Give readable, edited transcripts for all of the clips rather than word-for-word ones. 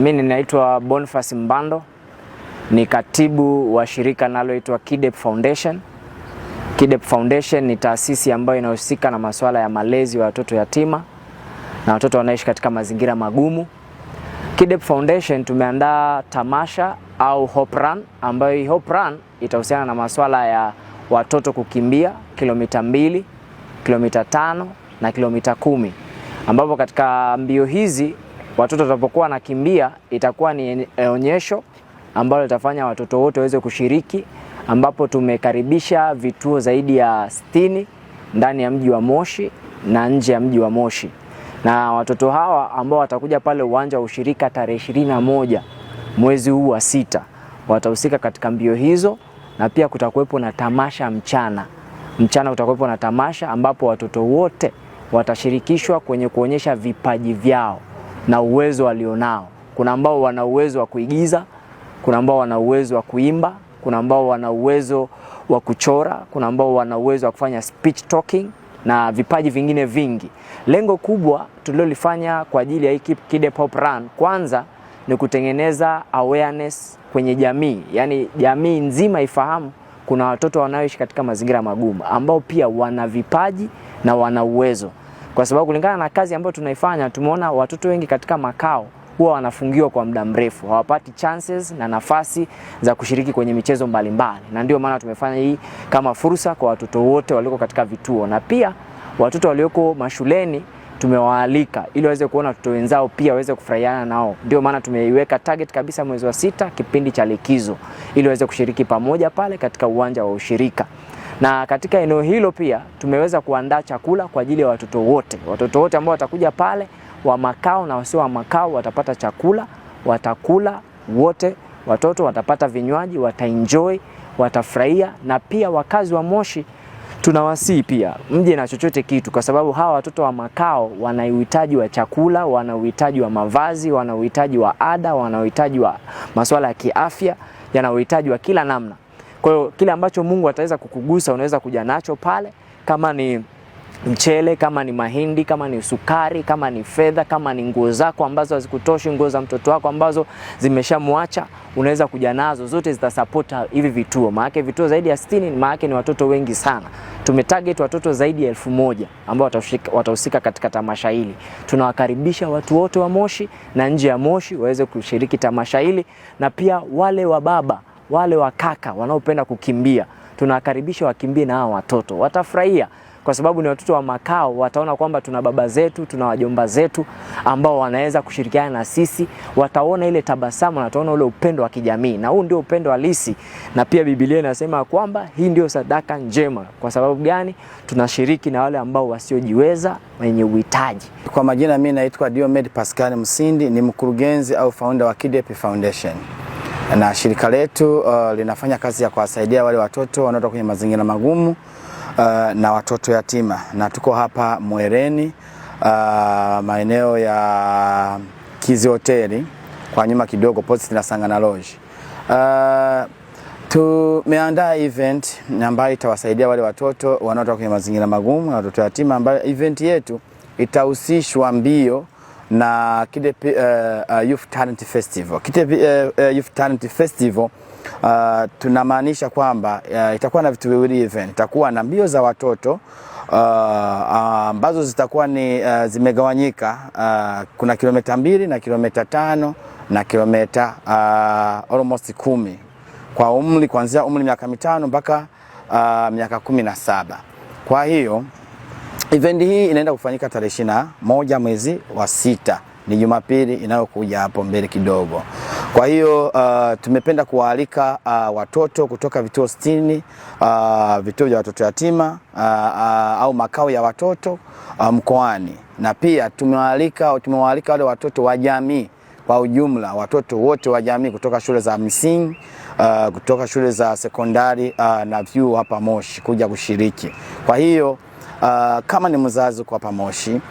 Mimi ninaitwa Boniface Mbando, ni katibu wa shirika linaloitwa KIDEP Foundation. KIDEP Foundation ni taasisi ambayo inahusika na masuala ya malezi wa watoto yatima na watoto wanaishi katika mazingira magumu. KIDEP Foundation tumeandaa tamasha au Hope Run, ambayo hii Hope Run itahusiana na masuala ya watoto kukimbia kilomita 2, kilomita 5 na kilomita 10, ambapo katika mbio hizi watoto watapokuwa wanakimbia itakuwa ni onyesho ambalo litafanya watoto wote waweze kushiriki, ambapo tumekaribisha vituo zaidi ya 60 ndani ya mji wa Moshi na nje ya mji wa Moshi. Na watoto hawa ambao watakuja pale uwanja wa ushirika tarehe 21 mwezi huu wa 6 watahusika katika mbio hizo, na pia kutakuwepo na tamasha mchana. Mchana kutakuwepo na tamasha ambapo watoto wote watashirikishwa kwenye kuonyesha vipaji vyao na uwezo walionao. Kuna ambao wana uwezo wa kuigiza, kuna ambao wana uwezo wa kuimba, kuna ambao wana uwezo wa kuchora, kuna ambao wana uwezo wa kufanya speech talking na vipaji vingine vingi. Lengo kubwa tulilolifanya kwa ajili ya KIDEP Hope Run kwanza ni kutengeneza awareness kwenye jamii, yani jamii nzima ifahamu kuna watoto wanaoishi katika mazingira magumu ambao pia wana vipaji na wana uwezo. Kwa sababu kulingana na kazi ambayo tunaifanya, tumeona watoto wengi katika makao huwa wanafungiwa kwa muda mrefu, hawapati chances na nafasi za kushiriki kwenye michezo mbalimbali, na ndio maana tumefanya hii kama fursa kwa watoto wote walioko katika vituo, na pia watoto walioko mashuleni tumewaalika ili waweze kuona watoto wenzao pia waweze kufurahiana nao. Ndio maana tumeiweka target kabisa mwezi wa 6 kipindi cha likizo, ili waweze kushiriki pamoja pale katika uwanja wa ushirika. Na katika eneo hilo pia tumeweza kuandaa chakula kwa ajili ya watoto wote. Watoto wote ambao watakuja pale wa makao na wasio wa makao watapata chakula, watakula wote, watoto watapata vinywaji, wataenjoy, watafurahia. Na pia wakazi wa Moshi tunawasihi pia mje na chochote kitu, kwa sababu hawa watoto wa makao wana uhitaji wa chakula, wana uhitaji wa mavazi, wana uhitaji wa ada, wana uhitaji wa masuala ya kiafya, yana uhitaji wa kila namna. Kwa hiyo kile ambacho Mungu ataweza kukugusa unaweza kuja nacho pale, kama ni mchele, kama ni mahindi, kama ni sukari, kama ni fedha, kama ni nguo zako ambazo hazikutoshi, nguo za mtoto wako ambazo zimeshamwacha, unaweza kuja nazo, zote zitasupport hivi vituo. Maana vituo zaidi ya 60, maana ni watoto wengi sana. Tumetarget watoto zaidi ya 1000 ambao watahusika katika tamasha hili. Tunawakaribisha watu wote wa Moshi na nje ya Moshi waweze kushiriki tamasha hili, na pia wale wa baba, wale wa kaka wanaopenda kukimbia, tunawakaribisha wakimbie na hao watoto. Watafurahia kwa sababu ni watoto wa makao, wataona kwamba tuna baba zetu, tuna wajomba zetu ambao wanaweza kushirikiana na sisi, wataona ile tabasamu na wataona ule upendo wa kijamii, na huu ndio upendo halisi. Na pia Biblia inasema kwamba hii ndio sadaka njema. Kwa sababu gani? Tunashiriki na wale ambao wasiojiweza, wenye uhitaji. Kwa majina mimi naitwa Diomed Pascal Msindi, ni mkurugenzi au founder wa KIDEP Foundation. Na shirika letu linafanya kazi ya kuwasaidia wale watoto wanaotoka kwenye mazingira magumu na watoto yatima, na tuko hapa Mwereni, maeneo ya Kizi Hoteli kwa nyuma kidogo posti na Sangana Lodge. Tumeandaa event ambayo itawasaidia wale watoto wanaotoka kwenye mazingira magumu na watoto yatima, ambayo event yetu itahusishwa mbio na KIDEP Youth Talent Festival. KIDEP Youth Talent Festival tunamaanisha kwamba itakuwa na vitu viwili event. Itakuwa na mbio za watoto ambazo zitakuwa ni zimegawanyika, kuna kilomita 2 na kilomita 5 na kilomita almost 10 kwa umri, kuanzia umri miaka 5 mpaka miaka 17. Kwa hiyo event hii inaenda kufanyika tarehe 21 mwezi wa 6, ni Jumapili inayokuja hapo mbele kidogo. Kwa hiyo tumependa kuwaalika watoto kutoka vituo 60, vituo vya watoto yatima au makao ya watoto mkoani, na pia tumewaalika wale watoto wa jamii kwa ujumla, watoto wote wa jamii kutoka shule za msingi, kutoka shule za sekondari na vyuo hapa Moshi kuja kushiriki. Kwa hiyo kama ni mzazi kwa hapa Moshi,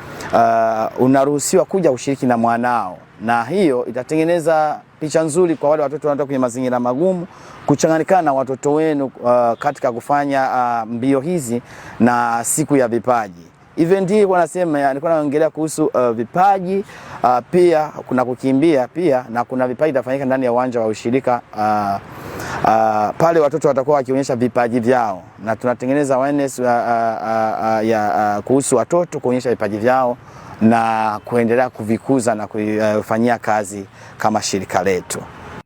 unaruhusiwa kuja kushiriki na mwanao, na hiyo itatengeneza picha nzuri kwa wale watoto wanaotoka kwenye mazingira magumu, kuchanganyikana na watoto wenu katika kufanya mbio hizi na siku ya vipaji. Event hii wanasema nilikuwa naongelea kuhusu vipaji, pia kuna kukimbia pia, na kuna vipaji vitafanyika ndani ya uwanja wa ushirika. Pale watoto watakuwa wakionyesha vipaji vyao, na tunatengeneza awareness kuhusu watoto kuonyesha vipaji vyao na kuendelea kuvikuza na kufanyia kazi kama shirika letu.